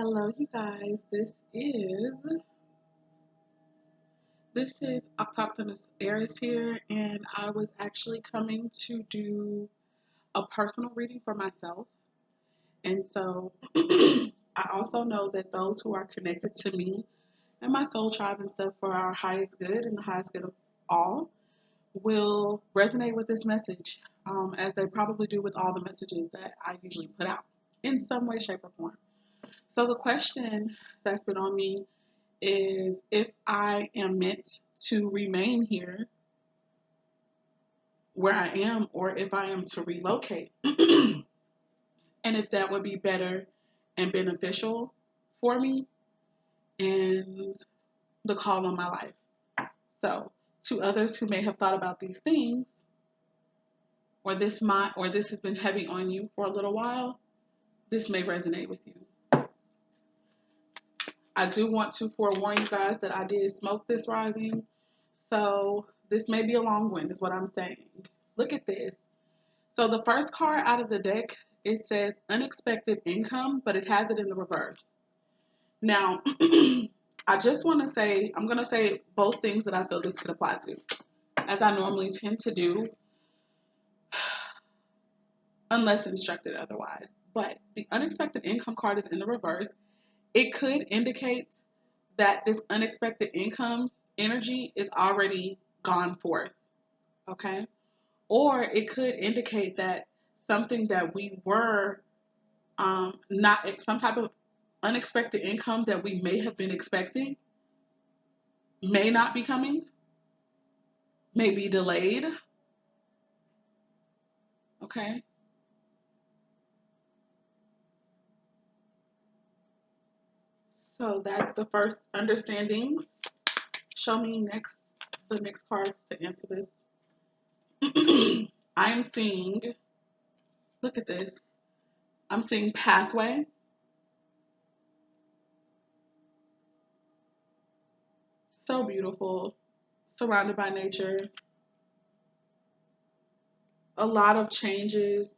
Hello, you guys. This is Octopus Aries here, and I was actually coming to do a personal reading for myself. And so, I also know that those who are connected to me and my soul tribe and stuff for our highest good and the highest good of all will resonate with this message, as they probably do with all the messages that I usually put out in some way, shape, or form. So the question that's been on me is if I am meant to remain here where I am or if I am to relocate. And if that would be better and beneficial for me and the call on my life. So, to others who may have thought about these things, or this has been heavy on you for a little while, this may resonate with you. I do want to forewarn you guys that I did smoke this rising, so this may be a long one, is what I'm saying. Look at this. So the first card out of the deck, it says unexpected income, but it has it in the reverse. Now, I just want to say, I'm going to say both things that I feel this could apply to, as I normally tend to do, unless instructed otherwise. But the unexpected income card is in the reverse. It could indicate that this unexpected income energy is already gone forth, okay? Or it could indicate that something that we were not some type of unexpected income that we may have been expecting may not be coming, may be delayed, okay? So that's the first understanding. Show me the next cards to answer this. I'm seeing, look at this. I'm seeing pathway. So beautiful, surrounded by nature, a lot of changes.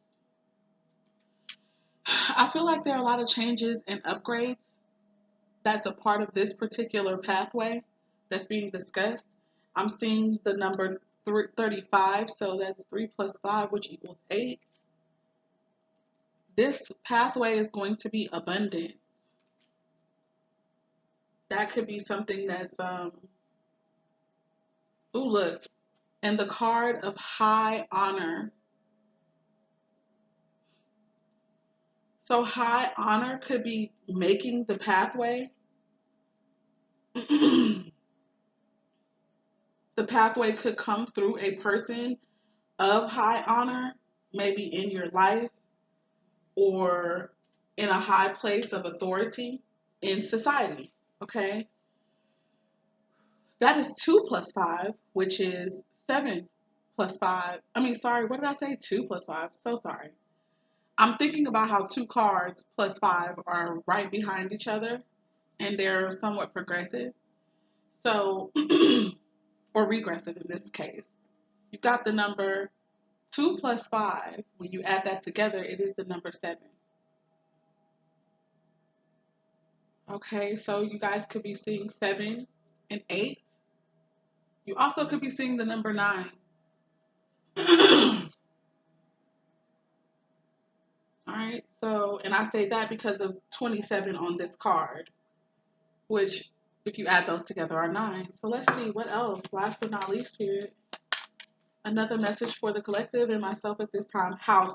I feel like there are a lot of changes and upgrades that's a part of this particular pathway that's being discussed. I'm seeing the number 35, so that's 3 plus 5, which equals 8. This pathway is going to be abundant. That could be something that's, ooh, look, and the card of high honor. So high honor could be making the pathway. The pathway could come through a person of high honor, maybe in your life or in a high place of authority in society. Okay. That is 2 plus 5, which is 7 plus 5. I mean, sorry, what did I say? 2 plus 5. So sorry. I'm thinking about how two cards plus 5 are right behind each other and they're somewhat progressive. So, or regressive in this case. You've got the number 2 plus 5. When you add that together, it is the number 7. Okay, so you guys could be seeing 7 and 8. You also could be seeing the number 9. All right, so, and I say that because of 27 on this card, which, if you add those together, are 9. So let's see, what else? Last but not least, Spirit, another message for the collective and myself at this time. House.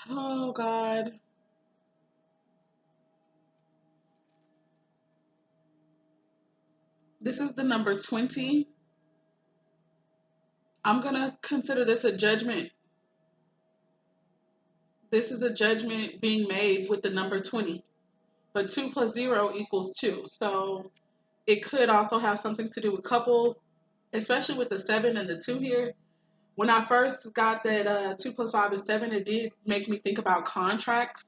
Oh, God. This is the number 20. I'm going to consider this a judgment. This is a judgment being made with the number 20. But 2 plus 0 equals 2. So it could also have something to do with couples, especially with the 7 and the 2 here. When I first got that 2 plus 5 is 7, it did make me think about contracts,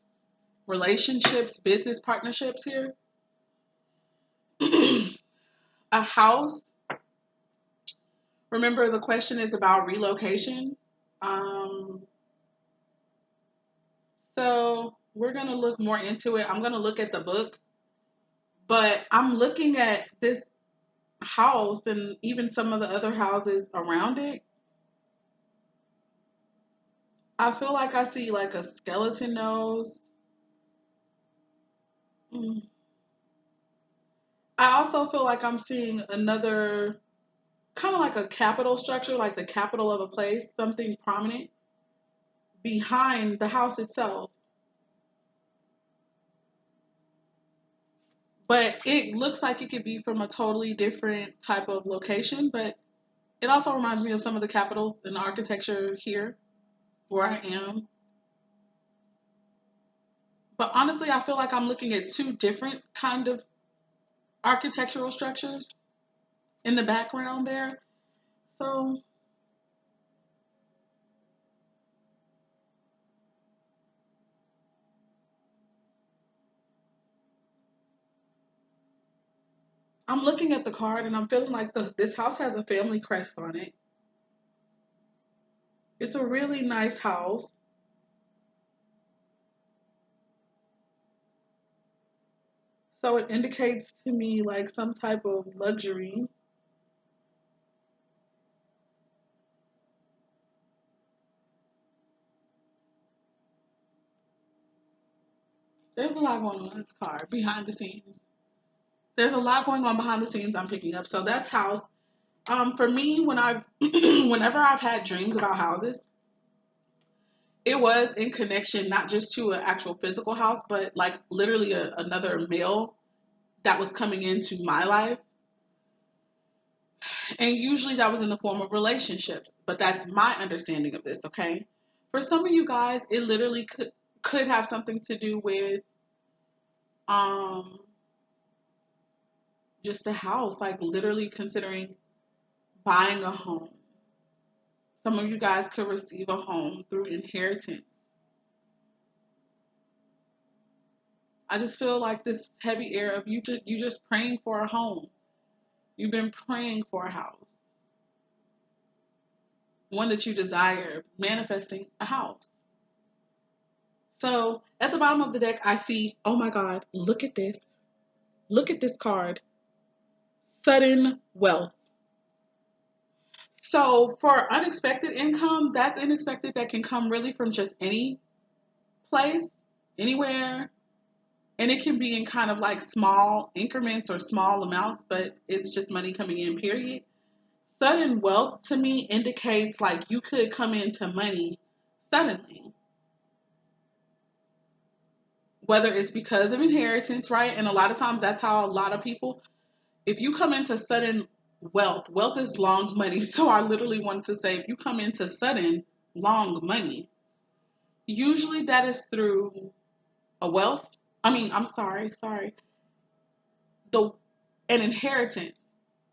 relationships, business partnerships here. A house. Remember, the question is about relocation. Um, so We're going to look more into it. I'm going to look at the book, but I'm looking at this house and even some of the other houses around it. I feel like I see like a skeleton nose. Mm. I also feel like I'm seeing another kind of like a capital structure, like the capital of a place, something prominent behind the house itself. But it looks like it could be from a totally different type of location. But it also reminds me of some of the capitals and the architecture here where I am. But honestly, I feel like I'm looking at two different kind of architectural structures in the background there. So I'm looking at the card and I'm feeling like this house has a family crest on it. It's a really nice house. So it indicates to me like some type of luxury. There's a lot going on in this card behind the scenes. There's a lot going on behind the scenes I'm picking up. So that's house. For me, when I've whenever I've had dreams about houses, it was in connection not just to an actual physical house, but like literally another male that was coming into my life. And usually that was in the form of relationships. But that's my understanding of this, okay? For some of you guys, it literally could have something to do with um just a house, like literally considering buying a home. Some of you guys could receive a home through inheritance. I just feel like this heavy air of you just praying for a home. You've been praying for a house, one that you desire, manifesting a house. So at the bottom of the deck, I see, oh my God, look at this. Look at this card. Sudden wealth. So for unexpected income, that's unexpected that can come really from just any place, anywhere. And it can be in kind of like small increments or small amounts, but it's just money coming in, period. Sudden wealth to me indicates like you could come into money suddenly, whether it's because of inheritance, right? And a lot of times that's how a lot of people, if you come into sudden wealth, wealth is long money. So I literally wanted to say, if you come into sudden long money, usually that is through a wealth. I'm sorry, the an inheritance,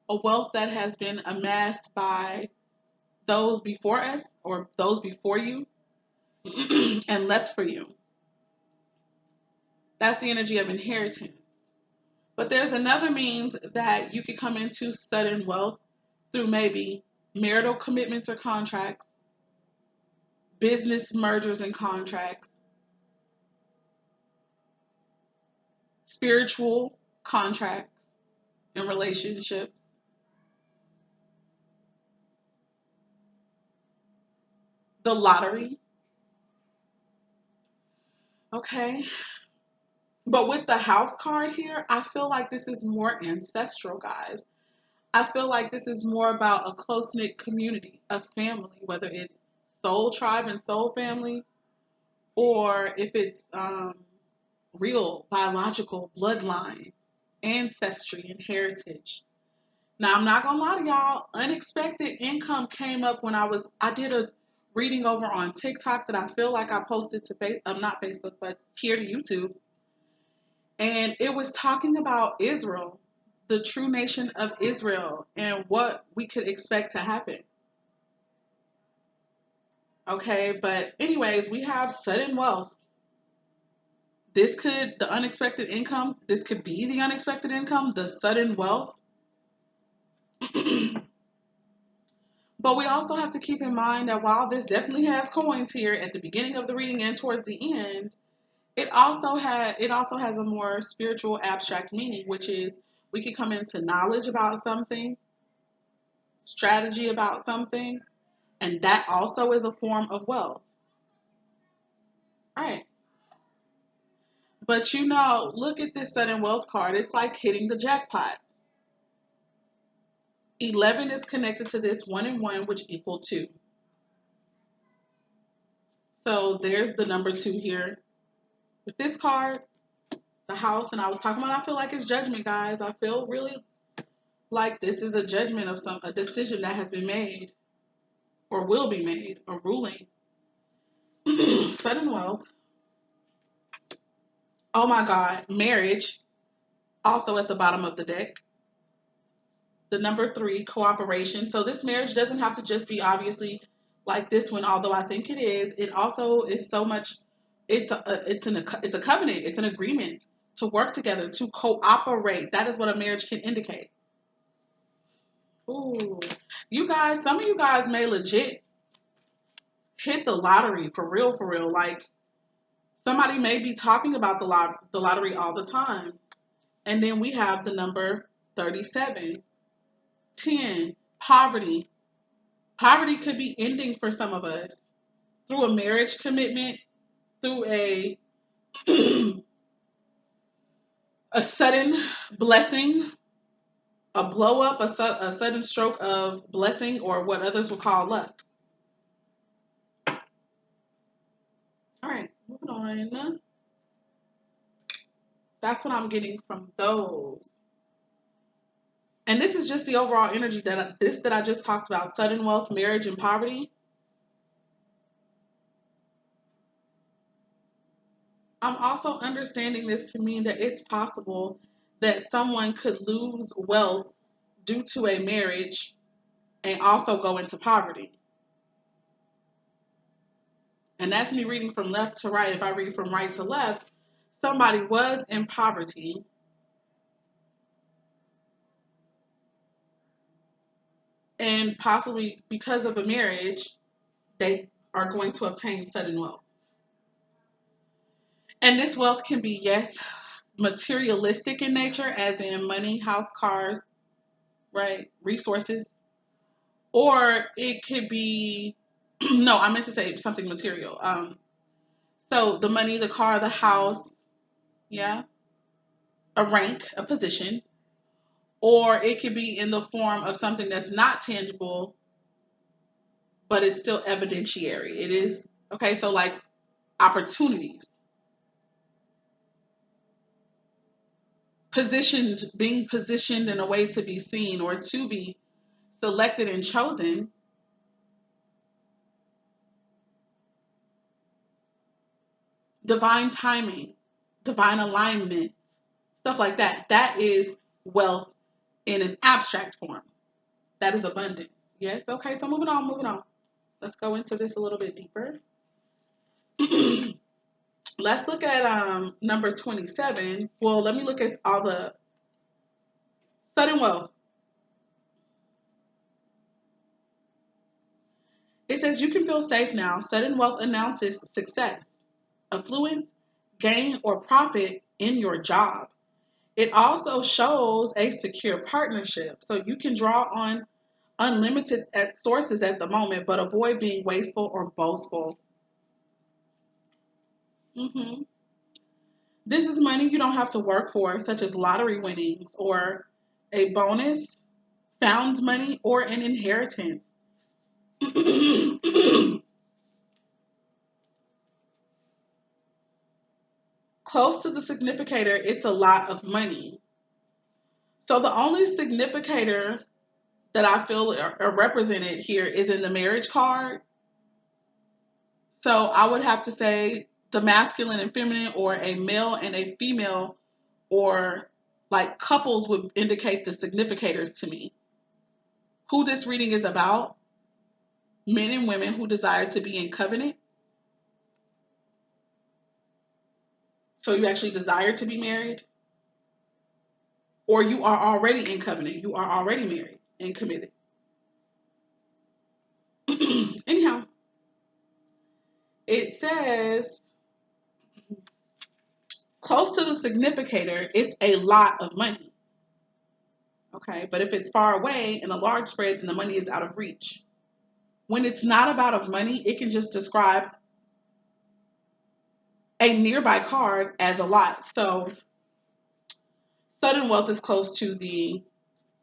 a wealth that has been amassed by those before us or those before you and left for you. That's the energy of inheritance. But there's another means that you could come into sudden wealth through maybe marital commitments or contracts, business mergers and contracts, spiritual contracts and relationships, the lottery. Okay. But with the house card here, I feel like this is more ancestral, guys. I feel like this is more about a close knit community, a family, whether it's soul tribe and soul family, or if it's real biological bloodline, ancestry, and heritage. Now, I'm not gonna lie to y'all, unexpected income came up when I did a reading over on TikTok that I feel like I posted to not Facebook, but here to YouTube, and it was talking about Israel, the true nation of Israel, and what we could expect to happen. Okay, but anyways, we have sudden wealth. The unexpected income, this could be the unexpected income, the sudden wealth. But we also have to keep in mind that while this definitely has coins here at the beginning of the reading and towards the end, it also has a more spiritual abstract meaning, which is we could come into knowledge about something, strategy about something, and that also is a form of wealth. Right. But look at this sudden wealth card. It's like hitting the jackpot. 11 is connected to this 1 and 1, which equal 2. So there's the number 2 here. With this card, the house, and I was talking about, I feel like it's judgment, guys. I feel really like this is a judgment of a decision that has been made or will be made, a ruling. Sudden wealth. Oh my God. Marriage, also at the bottom of the deck. The number 3, cooperation. So this marriage doesn't have to just be obviously like this one, although I think it is. It also is so much. It's a covenant. It's an agreement to work together, to cooperate. That is what a marriage can indicate. Ooh, you guys, some of you guys may legit hit the lottery for real, for real. Like somebody may be talking about the lottery all the time. And then we have the number 37, 10, poverty. Poverty could be ending for some of us through a marriage commitment, through a sudden blessing, a blow up, a sudden stroke of blessing, or what others would call luck. All right, moving on. That's what I'm getting from those. And this is just the overall energy that I just talked about: sudden wealth, marriage, and poverty. I'm also understanding this to mean that it's possible that someone could lose wealth due to a marriage and also go into poverty. And that's me reading from left to right. If I read from right to left, somebody was in poverty and possibly because of a marriage, they are going to obtain sudden wealth. And this wealth can be, yes, materialistic in nature, as in money, house, cars, right? Resources. Or it could be, no, I meant to say something material. So the money, the car, the house, yeah, a rank, a position. Or it could be in the form of something that's not tangible, but it's still evidentiary. It is, okay, so like opportunities, being positioned in a way to be seen or to be selected and chosen, divine timing, divine alignment, stuff like that. That is wealth in an abstract form. That is abundance. Yes, okay, so moving on. Let's go into this a little bit deeper. Let's look at number 27. Well, let me look at all the sudden wealth. It says you can feel safe now. Sudden wealth announces success, affluence, gain, or profit in your job. It also shows a secure partnership. So you can draw on unlimited sources at the moment, but avoid being wasteful or boastful. hmm This is money you don't have to work for, such as lottery winnings or a bonus, found money, or an inheritance. Close to the significator, it's a lot of money. So the only significator that I feel are represented here is in the marriage card. So I would have to say the masculine and feminine, or a male and a female, or like couples would indicate the significators to me. Who this reading is about: men and women who desire to be in covenant. So you actually desire to be married, or you are already in covenant. You are already married and committed. Anyhow, it says Close to the significator, it's a lot of money. Okay, but if it's far away and a large spread, then the money is out of reach. When it's not about of money, it can just describe a nearby card as a lot. So sudden wealth is close to the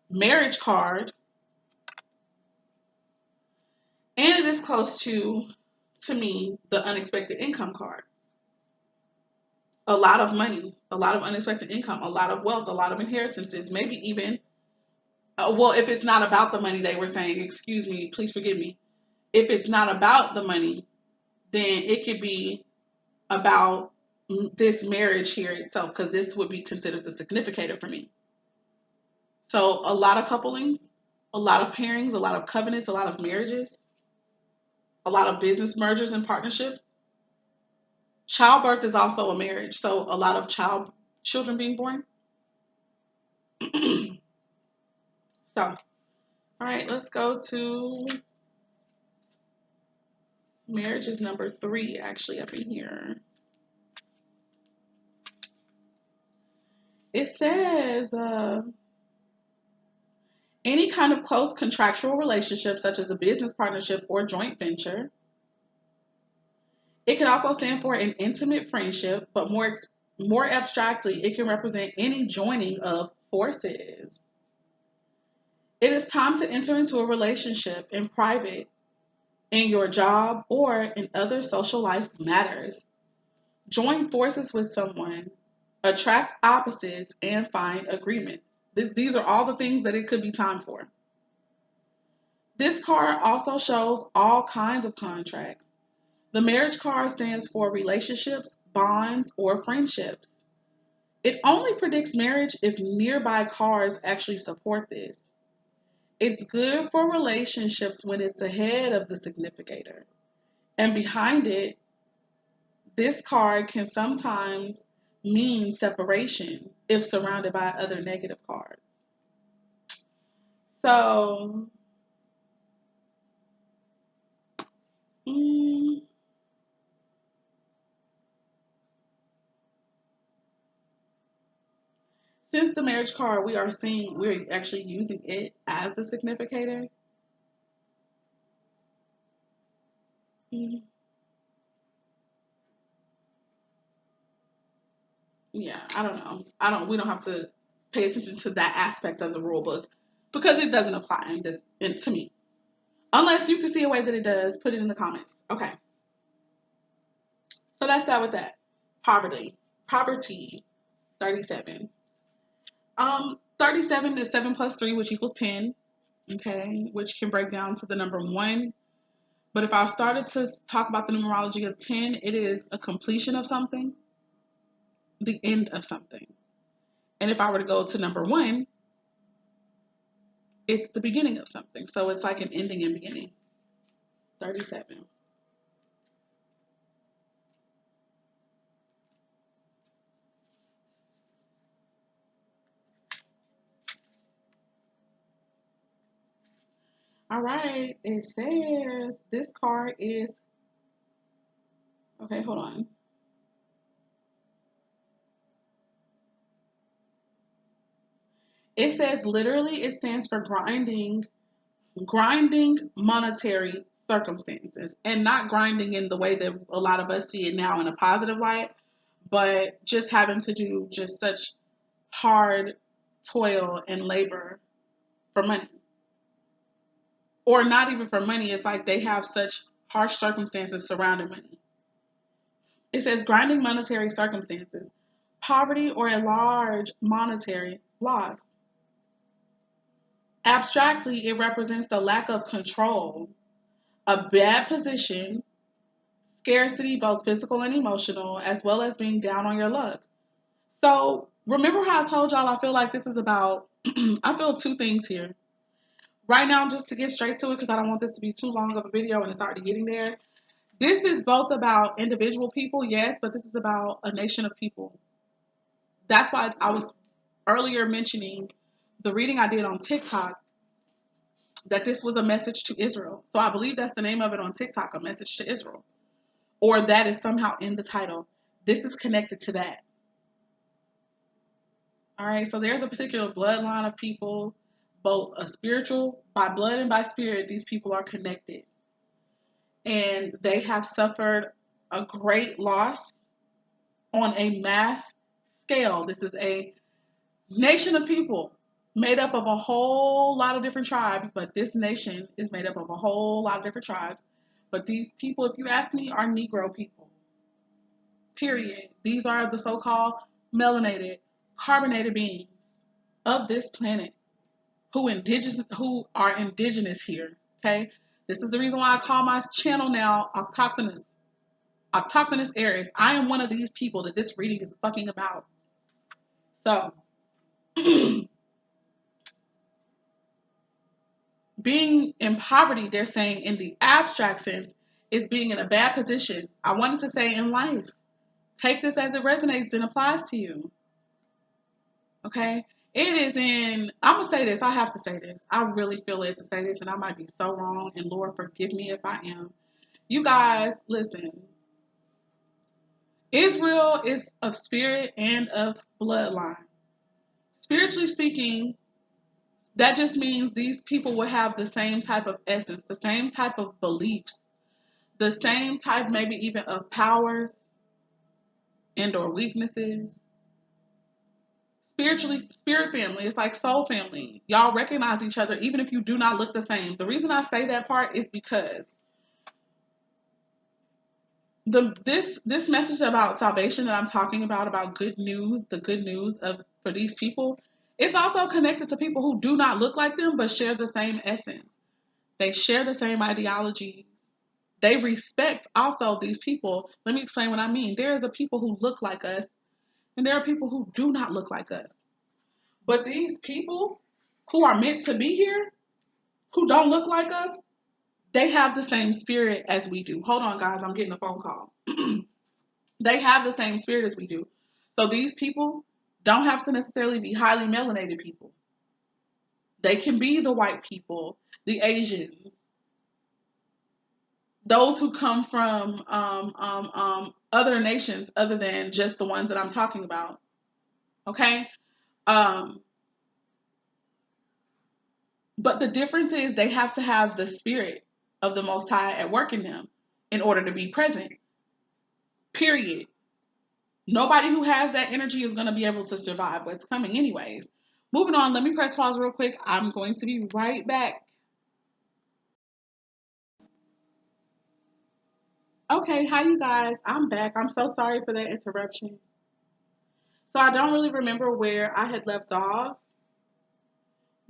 marriage card, and it is close to me, the unexpected income card. A lot of money, a lot of unexpected income, a lot of wealth, a lot of inheritances, maybe even, well, if it's not about the money, they were saying, excuse me, please forgive me. If it's not about the money, then it could be about this marriage here itself, because this would be considered the significator for me. So a lot of couplings, a lot of pairings, a lot of covenants, a lot of marriages, a lot of business mergers and partnerships. Childbirth is also a marriage, so a lot of children being born. So, all right, let's go to marriage is number 3 actually up in here. It says any kind of close contractual relationship, such as a business partnership or joint venture. It can also stand for an intimate friendship, but more abstractly, it can represent any joining of forces. It is time to enter into a relationship in private, in your job, or in other social life matters. Join forces with someone, attract opposites, and find agreement. These are all the things that it could be time for. This card also shows all kinds of contracts. The marriage card stands for relationships, bonds, or friendships. It only predicts marriage if nearby cards actually support this. It's good for relationships when it's ahead of the significator. And behind it, this card can sometimes mean separation if surrounded by other negative cards. So, mm, since the marriage card, we're actually using it as the significator. Mm, yeah, I don't know. We don't have to pay attention to that aspect of the rule book because it doesn't apply to me. Unless you can see a way that it does, put it in the comments. Okay. So let's start with that. Poverty. Poverty. 37. 37 is 7 plus 3, which equals 10. Okay, which can break down to the number 1. But if I started to talk about the numerology of 10, it is a completion of something, the end of something. And if I were to go to number 1, it's the beginning of something. So it's like an ending and beginning. 37. All right, it says this card is, okay, hold on. It says literally it stands for grinding monetary circumstances, and not grinding in the way that a lot of us see it now in a positive light, but just having to do just such hard toil and labor for money. Or not even for money, it's like they have such harsh circumstances surrounding money. It says grinding monetary circumstances, poverty, or a large monetary loss. Abstractly, it represents the lack of control, a bad position, scarcity, both physical and emotional, as well as being down on your luck. So, remember how I told y'all I feel like this is about, I feel 2 things here. Right now, just to get straight to it, because I don't want this to be too long of a video and it's already getting there. This is both about individual people, yes, but this is about a nation of people. That's why I was earlier mentioning the reading I did on TikTok, that this was a message to Israel. So I believe that's the name of it on TikTok, a message to Israel. Or that is somehow in the title. This is connected to that. All right, so there's a particular bloodline of people, both a spiritual, by blood and by spirit, these people are connected. And they have suffered a great loss on a mass scale. This is a nation of people made up of a whole lot of different tribes, but this nation is made up of a whole lot of different tribes. But these people, if you ask me, are Negro people. Period. These are the so called melanated, carbonated beings of this planet who are indigenous here. Okay? This is the reason why I call my channel now Autochthonous areas. I am one of these people that this reading is fucking about. So being in poverty, they're saying in the abstract sense, is being in a bad position. I wanted to say in life. Take this as it resonates and applies to you. Okay? It is in, I'm going to say this. I have to say this. I really feel led to say this, and I might be so wrong, and Lord, forgive me if I am. You guys, listen. Israel is of spirit and of bloodline. Spiritually speaking, that just means these people will have the same type of essence, the same type of beliefs, the same type maybe even of powers and or weaknesses. Spiritually, spirit family, it's like soul family. Y'all recognize each other even if you do not look the same. The reason I say that part is because this message about salvation that I'm talking about good news, the good news of for these people, it's also connected to people who do not look like them but share the same essence. They share the same ideology. They respect also these people. Let me explain what I mean. There is a people who look like us, and there are people who do not look like us. But these people who are meant to be here, who don't look like us, they have the same spirit as we do. Hold on, guys, I'm getting a phone call. They have the same spirit as we do. So these people don't have to necessarily be highly melanated people. They can be the white people, the Asians, those who come from other nations other than just the ones that I'm talking about. Okay? Um, but the difference is they have to have the spirit of the Most High at work in them in order to be present. Period. Nobody who has that energy is going to be able to survive what's coming, anyways. Moving on, let me press pause real quick. I'm going to be right back. Okay, hi, you guys. I'm back. I'm so sorry for that interruption. So, I don't really remember where I had left off,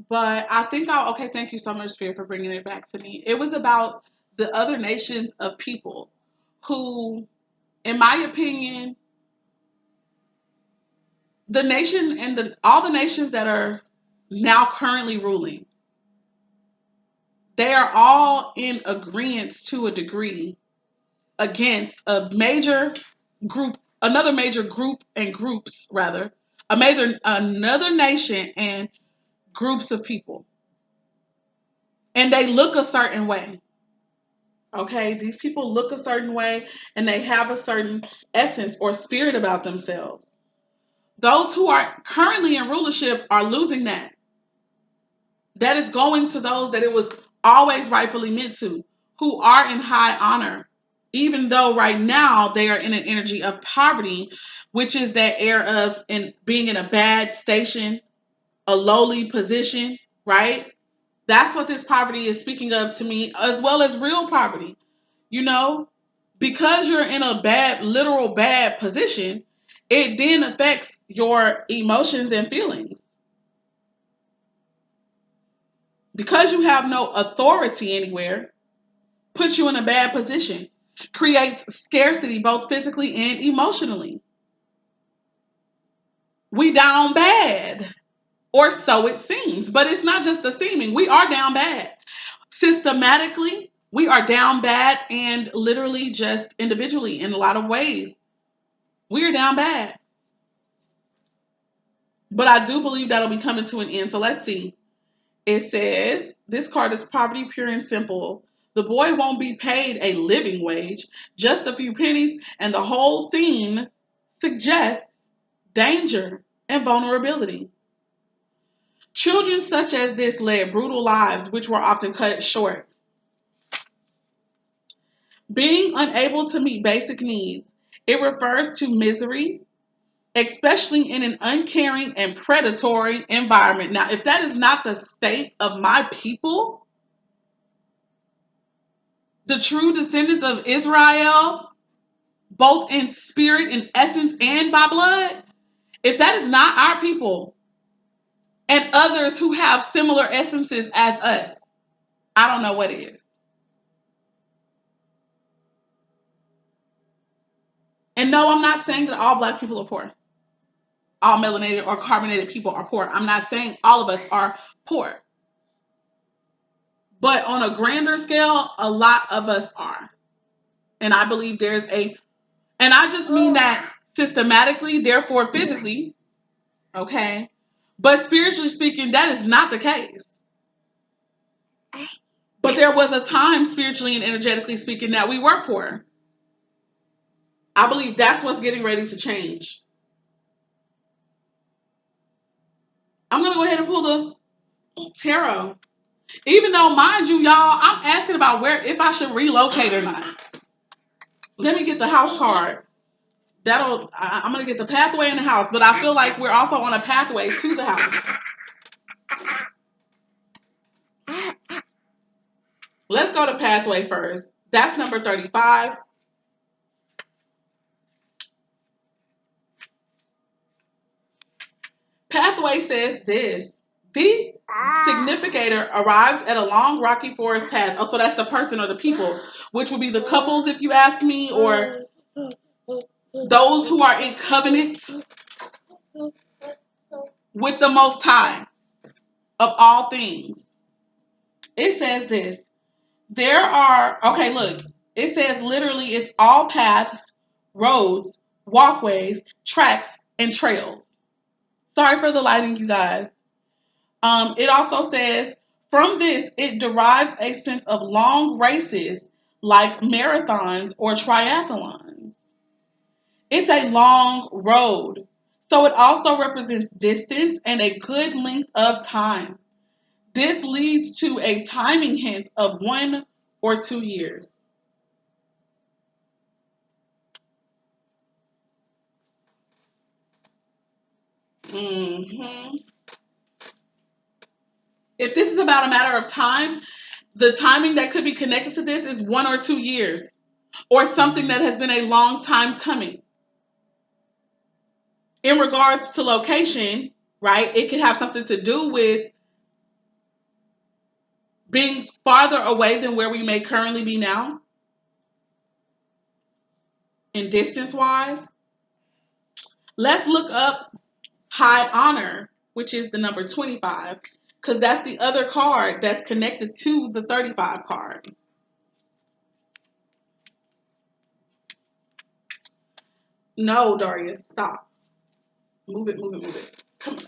but I think okay, thank you so much, Spirit, for bringing it back to me. It was about the other nations of people who, in my opinion, the nation and all the nations that are now currently ruling, they are all in agreement to a degree against a major group, another major group and groups rather, another nation and groups of people, and they look a certain way. Okay, these people look a certain way, and they have a certain essence or spirit about themselves. Those who are currently in rulership are losing that. That is going to those that it was always rightfully meant to, who are in high honor, even though right now they are in an energy of poverty, which is that air of being in a bad station, a lowly position, right? That's what this poverty is speaking of to me, as well as real poverty. You know, because you're in a bad, literal bad position, it then affects your emotions and feelings. Because you have no authority anywhere, puts you in a bad position, creates scarcity both physically and emotionally. We down bad, or so it seems, but it's not just the seeming. We are down bad. Systematically, we are down bad, and literally just individually in a lot of ways. We are down bad. But I do believe that'll be coming to an end. So let's see. It says, this card is poverty pure and simple. The boy won't be paid a living wage, just a few pennies, and the whole scene suggests danger and vulnerability. Children such as this led brutal lives, which were often cut short. Being unable to meet basic needs, it refers to misery, especially in an uncaring and predatory environment. Now, if that is not the state of my people, the true descendants of Israel, both in spirit, in essence, and by blood, if that is not our people and others who have similar essences as us, I don't know what is. And no, I'm not saying that all black people are poor. All melanated or carbonated people are poor. I'm not saying all of us are poor. But on a grander scale, a lot of us are. And I believe and I just mean that systematically, therefore physically, okay? But spiritually speaking, that is not the case. But there was a time, spiritually and energetically speaking, that we were poor. I believe that's what's getting ready to change. I'm going to go ahead and pull the tarot. Even though, mind you, y'all, I'm asking about if I should relocate or not. Let me get the house card. I'm going to get the pathway in the house, but I feel like we're also on a pathway to the house. Let's go to pathway first. That's number 35. Pathway says this. The significator arrives at a long rocky forest path. Oh, so that's the person or the people, which would be the couples, if you ask me, or those who are in covenant with the Most High of all things. It says this. It says literally it's all paths, roads, walkways, tracks, and trails. Sorry for the lighting, you guys. It also says, from this, it derives a sense of long races like marathons or triathlons. It's a long road. So it also represents distance and a good length of time. This leads to a timing hint of 1 or 2 years. Mm-hmm. If this is about a matter of time, the timing that could be connected to this is 1 or 2 years, or something that has been a long time coming. In regards to location, right, it could have something to do with being farther away than where we may currently be now, in distance wise. Let's look up high honor, which is the number 25, because that's the other card that's connected to the 35 card. No, Daria, stop. Move it, move it, move it. Come on.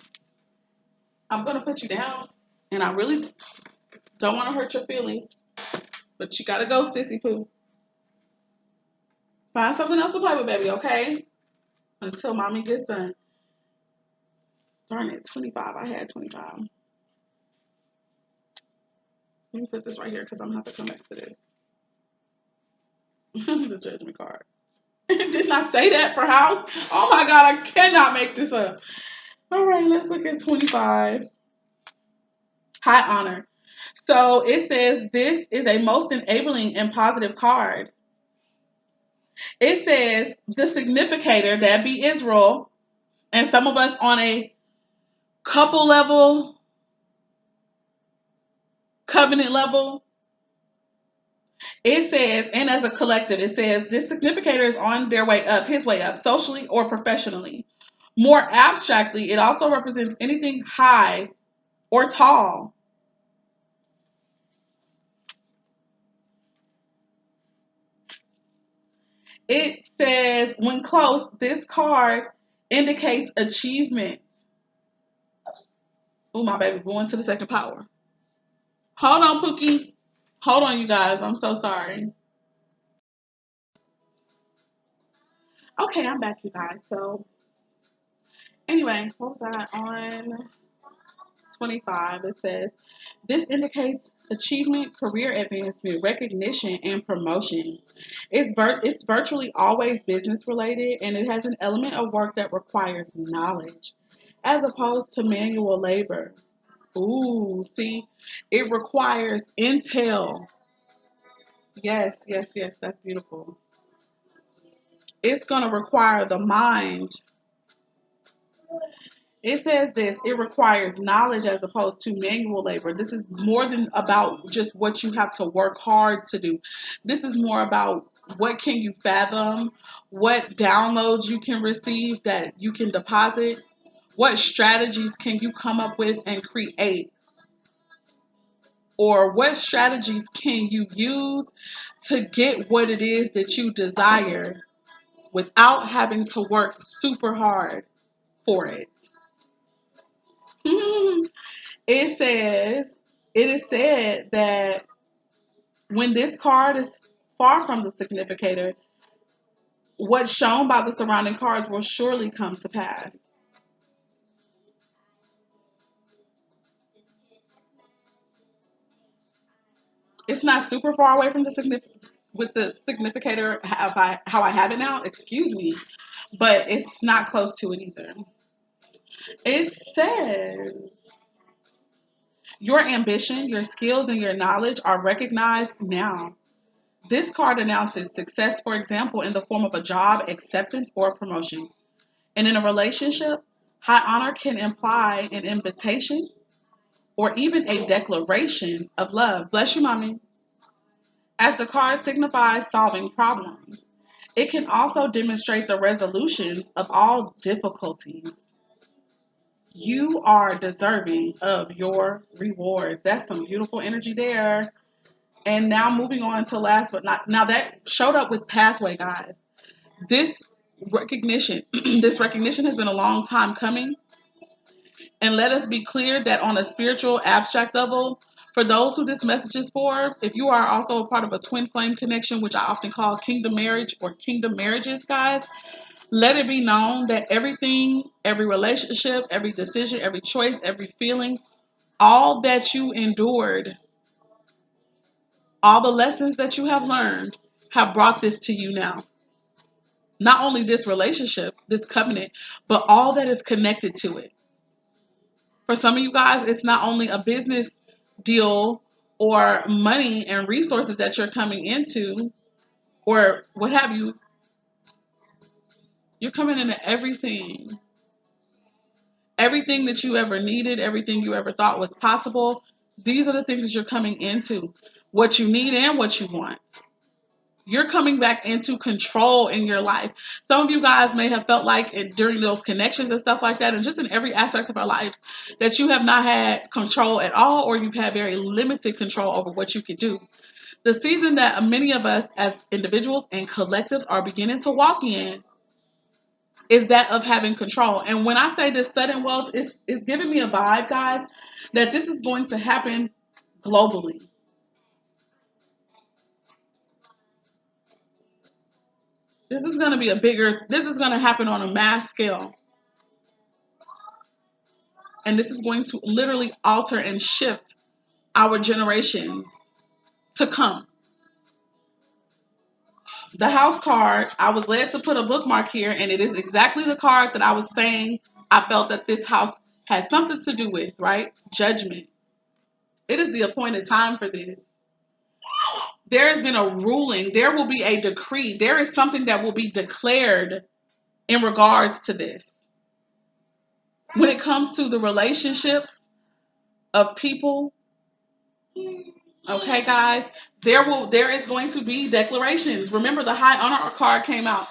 I'm going to put you down, and I really don't want to hurt your feelings, but you got to go, sissy poo. Find something else to play with, baby, okay? Until mommy gets done. Darn it, 25. I had 25. Let me put this right here because I'm going to have to come back to this. The judgment card. Didn't I say that for house? Oh my God, I cannot make this up. All right, let's look at 25. High honor. So it says this is a most enabling and positive card. It says the significator, that be Israel, and some of us on a couple level, covenant level. It says, and as a collective, it says this significator is on their way up, his way up, socially or professionally. More abstractly, it also represents anything high or tall. It says, when close, this card indicates achievement. Oh, my baby, going to the second power. Hold on, Pookie. Hold on, you guys. I'm so sorry. Okay, I'm back, you guys. So Anyway, what was I on? 25. It says, this indicates achievement, career advancement, recognition, and promotion. It's virtually always business related, and it has an element of work that requires knowledge as opposed to manual labor. Ooh, see, it requires intel. Yes, yes, yes, that's beautiful. It's going to require the mind. It says this, it requires knowledge as opposed to manual labor. This is more than about just what you have to work hard to do. This is more about what can you fathom, what downloads you can receive that you can deposit, what strategies can you come up with and create, or what strategies can you use to get what it is that you desire without having to work super hard for it. It says, it is said that when this card is far from the significator, what's shown by the surrounding cards will surely come to pass. It's not super far away from the with the significator how I have it now, excuse me, but it's not close to it either. It says your ambition, your skills, and your knowledge are recognized now. This card announces success, for example, in the form of a job, acceptance, or promotion. And in a relationship, high honor can imply an invitation or even a declaration of love. Bless you, mommy. As the card signifies solving problems, it can also demonstrate the resolution of all difficulties. You are deserving of your rewards. That's some beautiful energy there. And now moving on to last but not now that showed up with pathway, guys. This recognition, this recognition has been a long time coming. And let us be clear that on a spiritual abstract level, for those who this message is for, if you are also a part of a twin flame connection, which I often call kingdom marriage or kingdom marriages, guys, let it be known that everything, every relationship, every decision, every choice, every feeling, all that you endured, all the lessons that you have learned have brought this to you now. Not only this relationship, this covenant, but all that is connected to it. For some of you guys, it's not only a business deal or money and resources that you're coming into or what have you. You're coming into everything. Everything that you ever needed, everything you ever thought was possible. These are the things that you're coming into. What you need and what you want. You're coming back into control in your life. Some of you guys may have felt like during those connections and stuff like that, and just in every aspect of our lives, that you have not had control at all, or you've had very limited control over what you could do. The season that many of us as individuals and collectives are beginning to walk in is that of having control. And when I say this sudden wealth, it's giving me a vibe, guys, that this is going to happen globally. This is going to happen on a mass scale. And this is going to literally alter and shift our generations to come. The house card, I was led to put a bookmark here, and it is exactly the card that I was saying I felt that this house has something to do with, right? Judgment. It is the appointed time for this. There has been a ruling, there will be a decree, there is something that will be declared in regards to this. When it comes to the relationships of people, okay, guys, there is going to be declarations. Remember, the high honor card came out.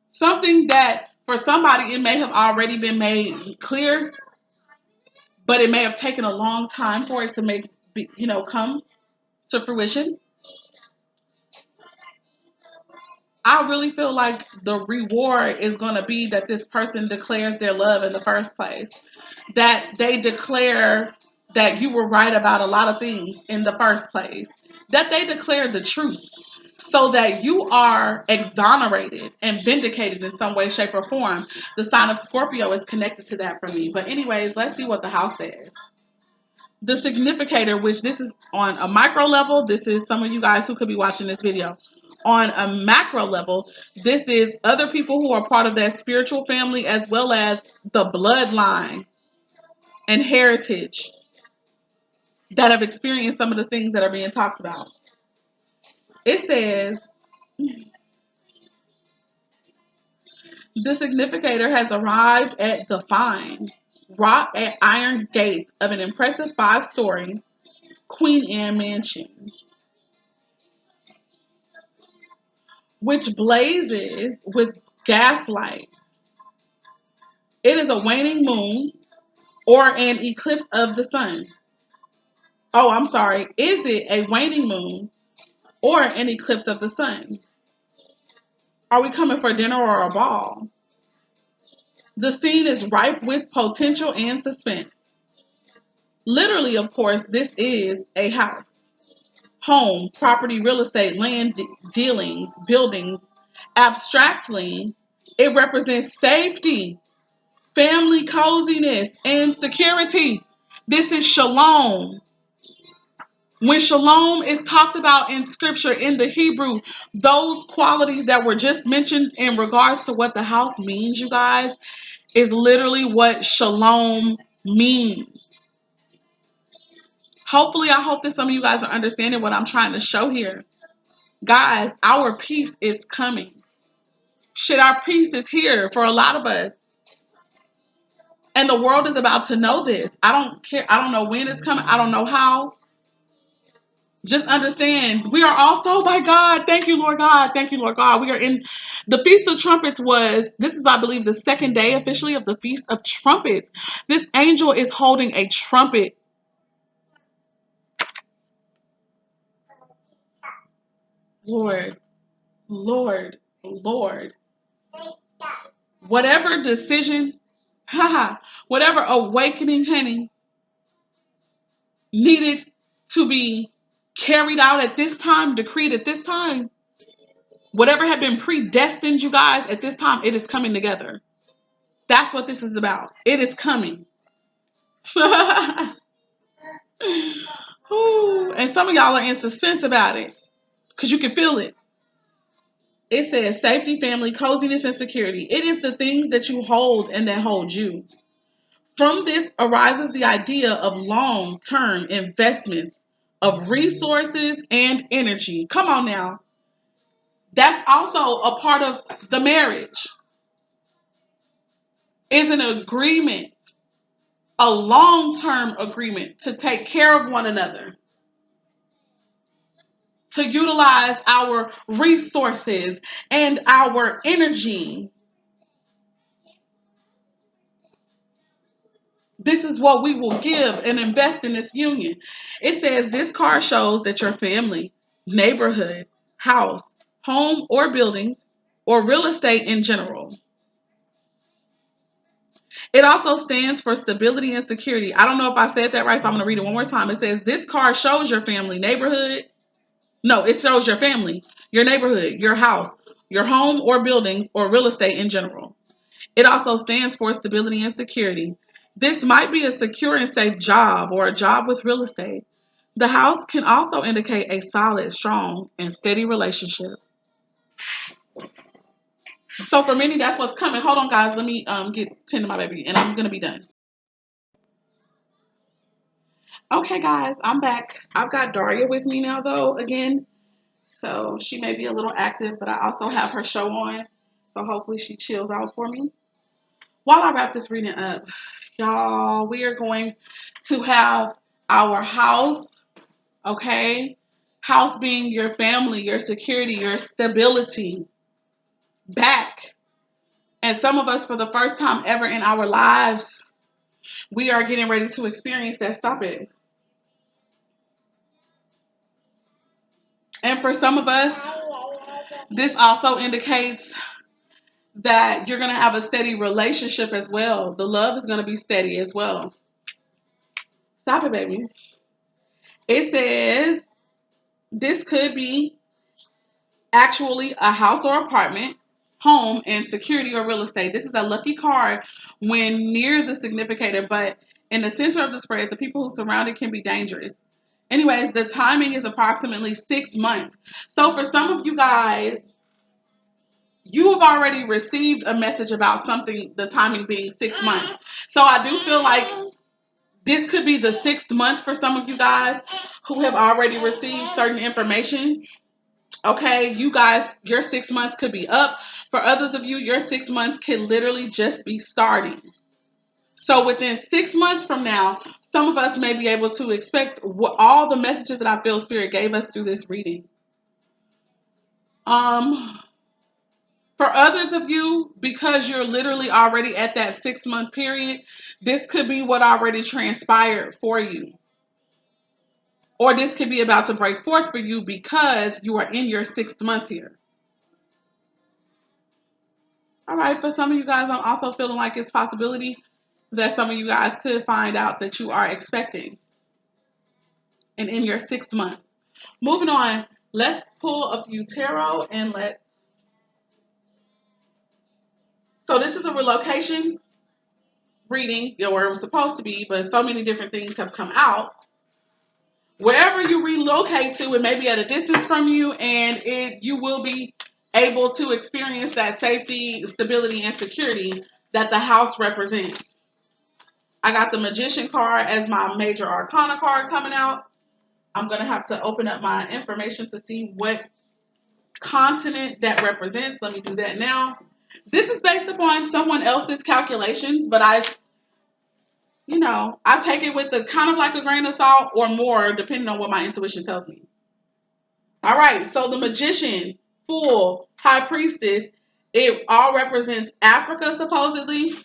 Something that for somebody it may have already been made clear, but it may have taken a long time for it to come to fruition. I really feel like the reward is going to be that this person declares their love in the first place. That they declare that you were right about a lot of things in the first place. That they declare the truth. so that you are exonerated and vindicated in some way, shape, or form. The sign of Scorpio is connected to that for me. But anyways, let's see what the house says. The significator, which this is on a micro level, this is some of you guys who could be watching this video. On a macro level, this is other people who are part of that spiritual family as well as the bloodline and heritage that have experienced some of the things that are being talked about. It says, the significator has arrived at the fine, wrought at iron gates of an impressive 5-story Queen Anne mansion, which blazes with gaslight. It is a waning moon or an eclipse of the sun. Oh, I'm sorry. Is it a waning moon or an eclipse of the sun? Are we coming for dinner or a ball? The scene is ripe with potential and suspense. Literally, of course, this is a house. Home, property, real estate, land dealings, buildings. Abstractly, it represents safety, family coziness, and security. This is shalom. When shalom is talked about in scripture in the Hebrew, those qualities that were just mentioned in regards to what the house means, you guys, is literally what shalom means. Hopefully, I hope that some of you guys are understanding what I'm trying to show here. Guys, our peace is coming. Shit, our peace is here for a lot of us. And the world is about to know this. I don't care. I don't know when it's coming. I don't know how. Just understand, we are also by God. Thank you, Lord God. Thank you, Lord God. We are in the Feast of Trumpets this is, I believe, the second day officially of the Feast of Trumpets. This angel is holding a trumpet. Lord, Lord, Lord. Whatever decision, whatever awakening, honey, needed to be carried out at this time, decreed at this time, whatever had been predestined, you guys, at this time, it is coming together. That's what this is about. It is coming. Ooh, and some of y'all are in suspense about it because you can feel it. It says safety, family, coziness, and security. It is the things that you hold and that hold you. From this arises the idea of long-term investments of resources and energy. Come on now. That's also a part of the marriage. Is an agreement, a long-term agreement to take care of one another, to utilize our resources and our energy. This is what we will give and invest in this union. It says this card shows that your family, neighborhood, house, home or buildings, or real estate in general. It also stands for stability and security. I don't know if I said that right, so I'm going to read it one more time. It says this card shows your family, neighborhood. No, it shows your family, your neighborhood, your house, your home or buildings, or real estate in general. It also stands for stability and security. This might be a secure and safe job or a job with real estate. The house can also indicate a solid, strong, and steady relationship. So for many, that's what's coming. Hold on, guys. Let me tend to my baby, and I'm gonna be done. Okay, guys, I'm back. I've got Daria with me now, though. Again, so she may be a little active, but I also have her show on. So hopefully she chills out for me. While I wrap this reading up, y'all, we are going to have our house, okay? House being your family, your security, your stability back. And some of us, for the first time ever in our lives, we are getting ready to experience that. Stop it. And for some of us, this also indicates that you're going to have a steady relationship as well. The love is going to be steady as well. Stop it, baby. It says this could be actually a house or apartment, home, and security or real estate. This is a lucky card when near the significator, but in the center of the spread, the people who surround it can be dangerous. Anyways, the timing is approximately 6 months. So for some of you guys, you have already received a message about something, the timing being 6 months. So I do feel like this could be the 6th month for some of you guys who have already received certain information. Okay, you guys, your 6 months could be up. For others of you, your 6 months could literally just be starting. So within 6 months from now, some of us may be able to expect all the messages that I feel Spirit gave us through this reading. Um, for others of you, because you're literally already at that 6 month period, this could be what already transpired for you. Or this could be about to break forth for you because you are in your 6th month here. All right, for some of you guys, I'm also feeling like it's possibility that some of you guys could find out that you are expecting and in your 6th month. Moving on, let's pull a few tarot and so this is a relocation reading, where it was supposed to be, but so many different things have come out. Wherever you relocate to, it may be at a distance from you, and you will be able to experience that safety, stability, and security that the house represents. I got the Magician card as my major arcana card coming out. I'm going to have to open up my information to see what continent that represents. Let me do that now. This is based upon someone else's calculations, but I take it with a kind of like a grain of salt or more, depending on what my intuition tells me. All right, so the Magician, Fool, High Priestess, it all represents Africa, supposedly.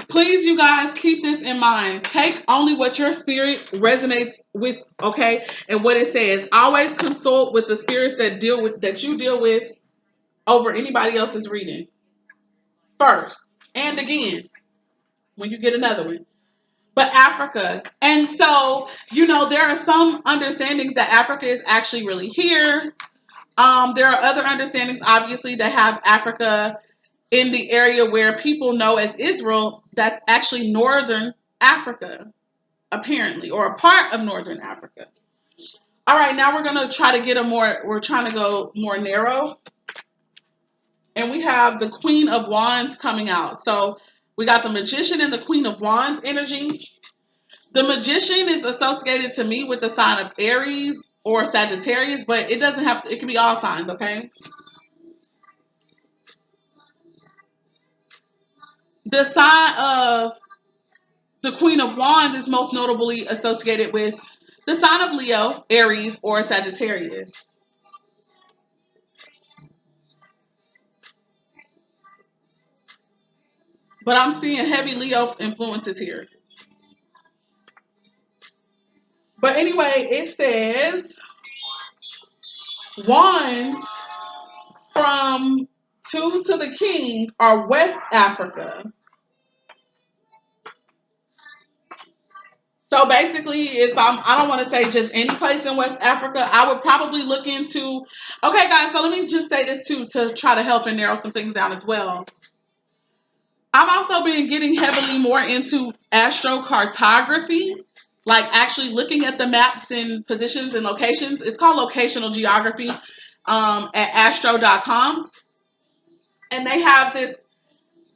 Please, you guys, keep this in mind. Take only what your spirit resonates with, okay? And what it says. Always consult with the spirits that you deal with over anybody else's reading. First. And again, when you get another one. But Africa. And so, there are some understandings that Africa is actually really here. There are other understandings, obviously, that have Africa in the area where people know as Israel. That's actually northern Africa, apparently, or a part of northern Africa. All right, now we're going to try to we're trying to go more narrow. And we have the Queen of Wands coming out. So we got the Magician and the Queen of Wands energy. The Magician is associated to me with the sign of Aries or Sagittarius, but it doesn't have to, it can be all signs, okay? The sign of the Queen of Wands is most notably associated with the sign of Leo, Aries, or Sagittarius. But I'm seeing heavy Leo influences here. But anyway, it says one from two to the king are West Africa. So basically, I don't want to say just any place in West Africa. I would probably look into. Okay, guys. So let me just say this too to try to help and narrow some things down as well. I've also been getting heavily more into astrocartography, like actually looking at the maps and positions and locations. It's called locational geography at astro.com. And they have this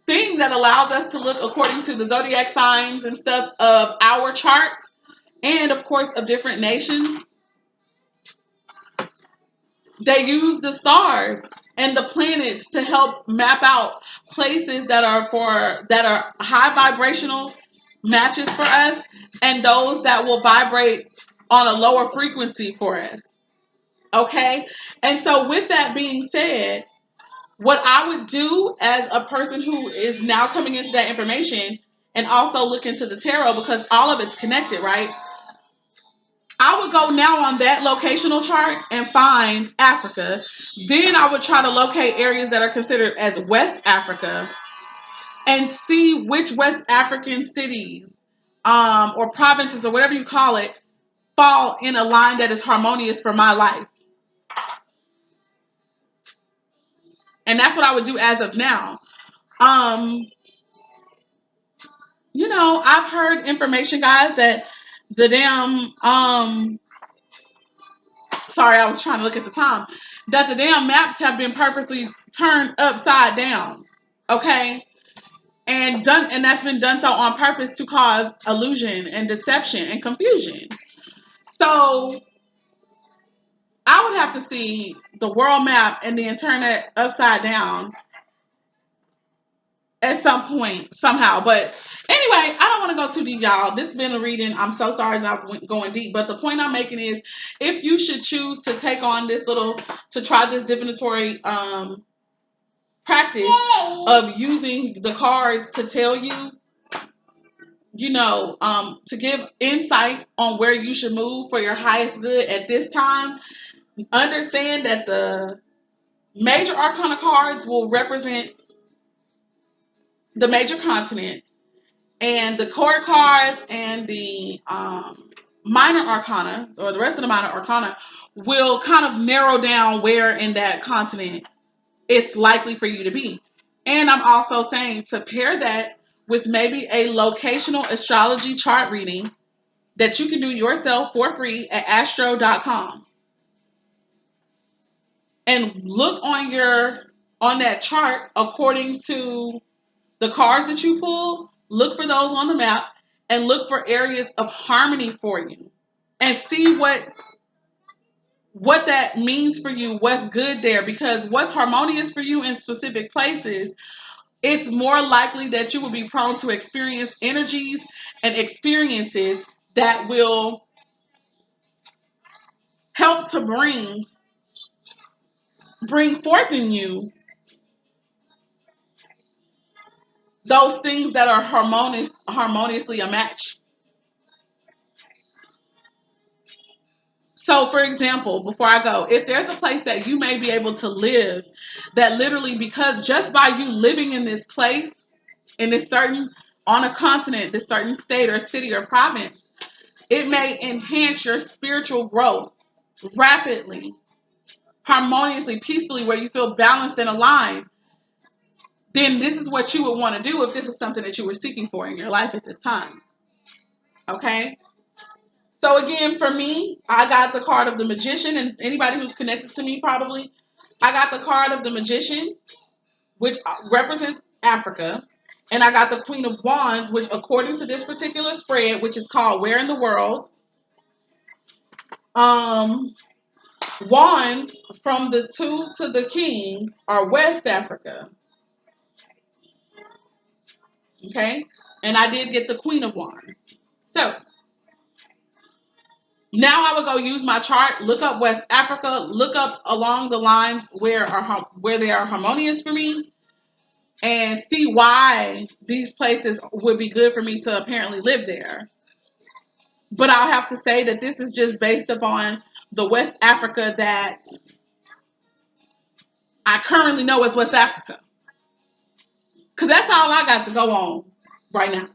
thing that allows us to look according to the zodiac signs and stuff of our charts and, of course, of different nations. They use the stars and the planets to help map out places that are high vibrational matches for us and those that will vibrate on a lower frequency for us. Okay? And so with that being said, what I would do as a person who is now coming into that information and also look into the tarot, because all of it's connected, right? I would go now on that locational chart and find Africa. Then I would try to locate areas that are considered as West Africa and see which West African cities or provinces or whatever you call it fall in a line that is harmonious for my life. And that's what I would do as of now. Um, I've heard information, guys, that the damn sorry, I was trying to look at the time, that the damn maps have been purposely turned upside down. Okay? And that's been done so on purpose to cause illusion and deception and confusion. So I would have to see the world map and then turn it upside down at some point somehow. But anyway, I don't want to go too deep, y'all. This has been a reading. I'm so sorry that I went going deep, but the point I'm making is, if you should choose to take on to try this divinatory practice of using the cards to tell you, to give insight on where you should move for your highest good at this time, understand that the major arcana cards will represent the major continents, and the core cards and the minor arcana, or the rest of the minor arcana, will kind of narrow down where in that continent it's likely for you to be. And I'm also saying to pair that with maybe a locational astrology chart reading that you can do yourself for free at astro.com. And look on that chart according to the cards that you pull. Look for those on the map and look for areas of harmony for you, and see what that means for you, what's good there, because what's harmonious for you in specific places, it's more likely that you will be prone to experience energies and experiences that will help to bring forth in you those things that are harmoniously a match. So, for example, before I go, if there's a place that you may be able to live, that literally, because just by you living in this place, in this certain, on a continent, this certain state or city or province, it may enhance your spiritual growth rapidly, harmoniously, peacefully, where you feel balanced and aligned. Then this is what you would want to do if this is something that you were seeking for in your life at this time. Okay? So again, for me, I got the card of the Magician, and anybody who's connected to me probably, I got the card of the Magician, which represents Africa, and I got the Queen of Wands, which according to this particular spread, which is called Where in the World, um, Wands from the Two to the King are West Africa. Okay, and I did get the Queen of Wands. So now I would go use my chart, look up West Africa, look up along the lines where they are harmonious for me, and see why these places would be good for me to apparently live there. But I'll have to say that this is just based upon the West Africa that I currently know as West Africa. Because that's all I got to go on right now.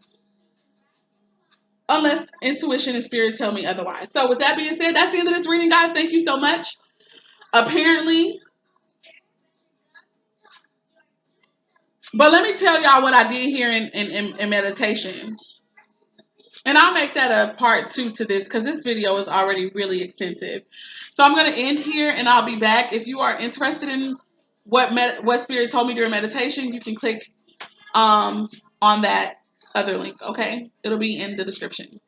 Unless intuition and spirit tell me otherwise. So with that being said, that's the end of this reading, guys. Thank you so much. Apparently, but let me tell y'all what I did here in meditation. And I'll make that a part 2 to this, because this video is already really extensive. So I'm going to end here, and I'll be back. If you are interested in what Spirit told me during meditation, you can click on that other link, okay? It'll be in the description.